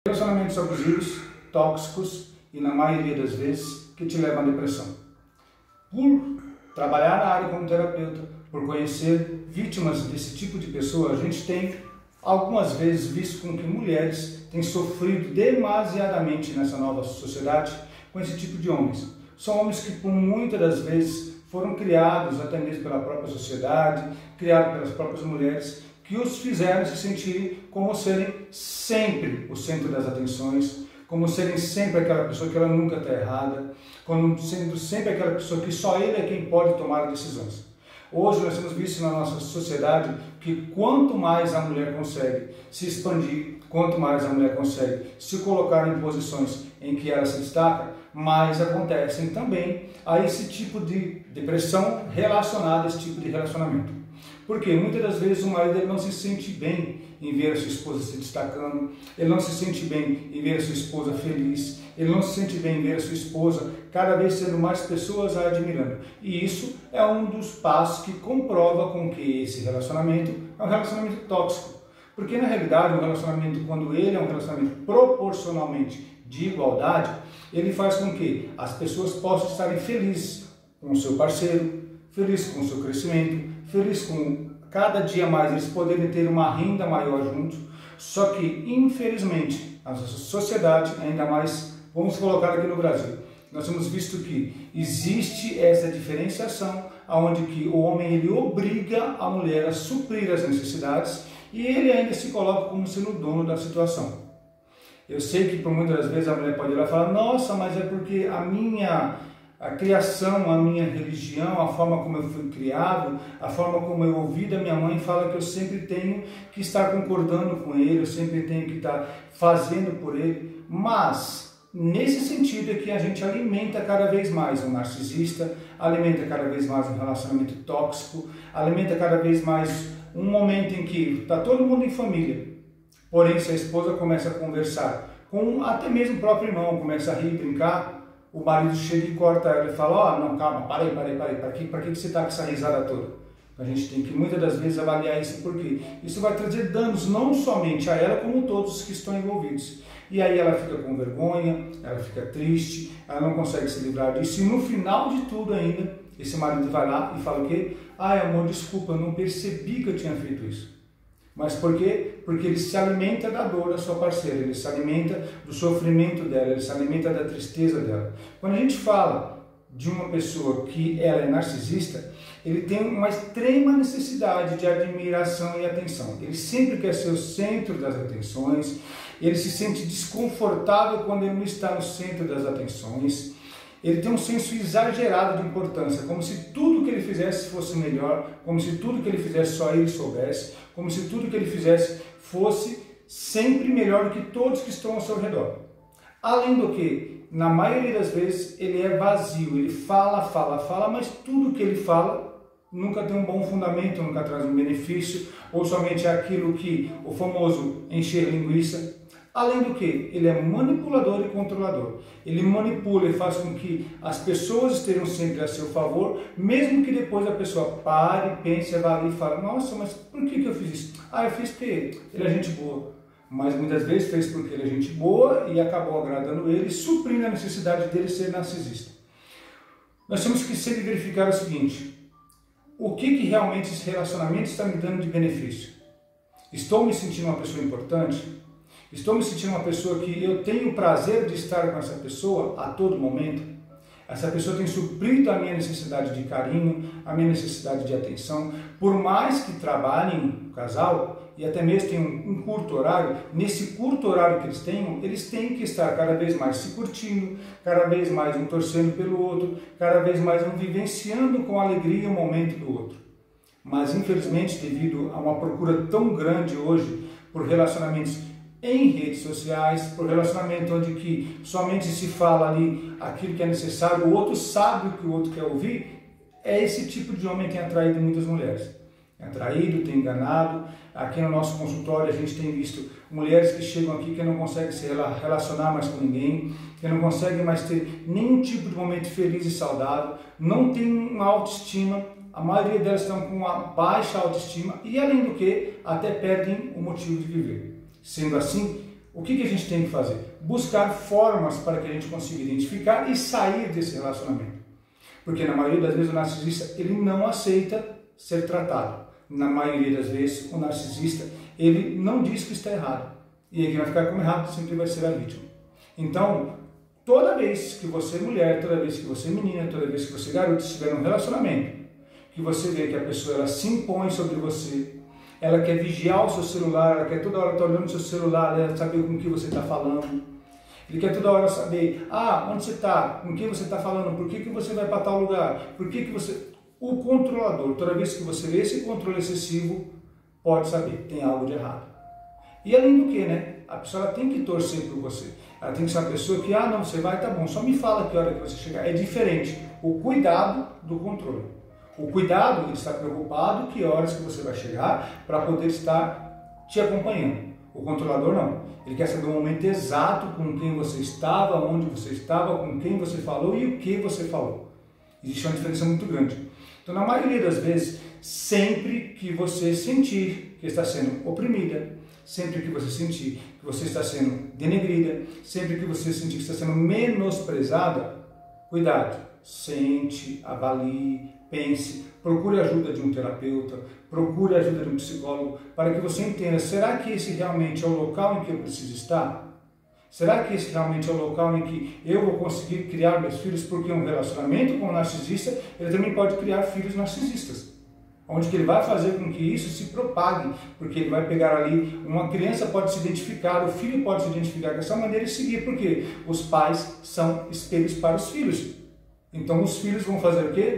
Relacionamentos abusivos, tóxicos e, na maioria das vezes, que te levam à depressão. Por trabalhar na área como terapeuta, por conhecer vítimas desse tipo de pessoa, a gente tem algumas vezes visto com que mulheres têm sofrido demasiadamente nessa nova sociedade com esse tipo de homens. São homens que, por muitas das vezes, foram criados até mesmo pela própria sociedade, criados pelas próprias mulheres, que os fizeram se sentirem como serem sempre o centro das atenções, como serem sempre aquela pessoa que ela nunca está errada, como sendo sempre aquela pessoa que só ele é quem pode tomar decisões. Hoje nós temos visto na nossa sociedade que quanto mais a mulher consegue se expandir, quanto mais a mulher consegue se colocar em posições em que ela se destaca, mais acontecem também a esse tipo de depressão relacionada a esse tipo de relacionamento. Porque muitas das vezes o marido ele não se sente bem em ver a sua esposa se destacando, ele não se sente bem em ver a sua esposa feliz, ele não se sente bem em ver a sua esposa cada vez sendo mais pessoas a admirando. E isso é um dos passos que comprova com que esse relacionamento é um relacionamento tóxico. Porque na realidade um relacionamento, quando ele é um relacionamento proporcionalmente de igualdade, ele faz com que as pessoas possam estarem felizes com o seu parceiro, felizes com o seu crescimento, feliz com cada dia mais eles poderem ter uma renda maior juntos. Só que, infelizmente, a nossa sociedade, ainda mais, vamos colocar aqui no Brasil, nós temos visto que existe essa diferenciação, onde que o homem ele obriga a mulher a suprir as necessidades e ele ainda se coloca como sendo o dono da situação. Eu sei que por muitas vezes a mulher pode ir lá e falar: nossa, mas é porque a criação, a minha religião, a forma como eu fui criado, a forma como eu ouvi da minha mãe fala que eu sempre tenho que estar concordando com ele, eu sempre tenho que estar fazendo por ele. Mas, nesse sentido é que a gente alimenta cada vez mais um narcisista, alimenta cada vez mais um relacionamento tóxico, alimenta cada vez mais um momento em que está todo mundo em família. Porém, se a esposa começa a conversar com até mesmo o próprio irmão, começa a rir, brincar, o marido chega e corta ela e fala: ó, não, calma, parei, para que você está com essa risada toda? A gente tem que muitas das vezes avaliar isso, porque isso vai trazer danos não somente a ela, como todos os que estão envolvidos. E aí ela fica com vergonha, ela fica triste, ela não consegue se livrar disso, e no final de tudo ainda, esse marido vai lá e fala o quê? Ai, amor, desculpa, eu não percebi que eu tinha feito isso. Mas por quê? Porque ele se alimenta da dor da sua parceira, ele se alimenta do sofrimento dela, ele se alimenta da tristeza dela. Quando a gente fala de uma pessoa que ela é narcisista, ele tem uma extrema necessidade de admiração e atenção. Ele sempre quer ser o centro das atenções, ele se sente desconfortável quando ele não está no centro das atenções. Ele tem um senso exagerado de importância, como se tudo que ele fizesse fosse melhor, como se tudo que ele fizesse só ele soubesse, como se tudo que ele fizesse fosse sempre melhor do que todos que estão ao seu redor. Além do que, na maioria das vezes, ele é vazio, ele fala, mas tudo que ele fala nunca tem um bom fundamento, nunca traz um benefício, ou somente é aquilo que o famoso encher linguiça. Além do que, ele é manipulador e controlador. Ele manipula e faz com que as pessoas estejam sempre a seu favor, mesmo que depois a pessoa pare, pense, avalie e fale: nossa, mas por que eu fiz isso? Ah, eu fiz porque ele é gente boa. Mas muitas vezes fez porque ele é gente boa e acabou agradando ele, suprindo a necessidade dele ser narcisista. Nós temos que sempre verificar o seguinte: o que realmente esse relacionamento está me dando de benefício? Estou me sentindo uma pessoa importante? Estou me sentindo uma pessoa que eu tenho o prazer de estar com essa pessoa a todo momento? Essa pessoa tem suprido a minha necessidade de carinho, a minha necessidade de atenção. Por mais que trabalhem o casal e até mesmo tenham um curto horário, nesse curto horário que eles têm que estar cada vez mais se curtindo, cada vez mais um torcendo pelo outro, cada vez mais um vivenciando com alegria o momento do outro. Mas infelizmente, devido a uma procura tão grande hoje por relacionamentos em redes sociais, por relacionamento onde que somente se fala ali aquilo que é necessário, o outro sabe o que o outro quer ouvir, é esse tipo de homem que tem atraído muitas mulheres. Tem atraído, tem enganado. Aqui no nosso consultório a gente tem visto mulheres que chegam aqui que não conseguem se relacionar mais com ninguém, que não conseguem mais ter nenhum tipo de momento feliz e saudável, não tem uma autoestima, a maioria delas estão com uma baixa autoestima e, além do que, até perdem o motivo de viver. Sendo assim, O que a gente tem que fazer? Buscar formas para que a gente consiga identificar e sair desse relacionamento. Porque na maioria das vezes o narcisista ele não aceita ser tratado. Na maioria das vezes o narcisista ele não diz que está errado. E aí quem vai ficar como errado sempre vai ser a vítima. Então, toda vez que você mulher, toda vez que você menina, toda vez que você garoto estiver num relacionamento, que você vê que a pessoa ela se impõe sobre você, ela quer vigiar o seu celular, ela quer toda hora estar olhando o seu celular, ela quer saber com o que você está falando, ele quer toda hora saber, onde você está, com quem você está falando, por que você vai para tal lugar, por que você... O controlador, toda vez que você vê esse controle excessivo, pode saber, tem algo de errado. E além do que, né? A pessoa ela tem que torcer por você. Ela tem que ser uma pessoa que, não, você vai, tá bom, só me fala que hora que você chegar. É diferente o cuidado do controle. O cuidado, ele está preocupado que horas que você vai chegar para poder estar te acompanhando. O controlador não. Ele quer saber o momento exato com quem você estava, onde você estava, com quem você falou e o que você falou. Existe uma diferença muito grande. Então, na maioria das vezes, sempre que você sentir que está sendo oprimida, sempre que você sentir que você está sendo denegrida, sempre que você sentir que está sendo menosprezada, cuidado, sente, avalie, pense, procure a ajuda de um terapeuta, procure a ajuda de um psicólogo, para que você entenda, será que esse realmente é o local em que eu preciso estar? Será que esse realmente é o local em que eu vou conseguir criar meus filhos? Porque um relacionamento com um narcisista, ele também pode criar filhos narcisistas. Onde que ele vai fazer com que isso se propague, porque ele vai pegar ali, uma criança pode se identificar, o filho pode se identificar com essa maneira e seguir, porque os pais são espelhos para os filhos. Então os filhos vão fazer o quê?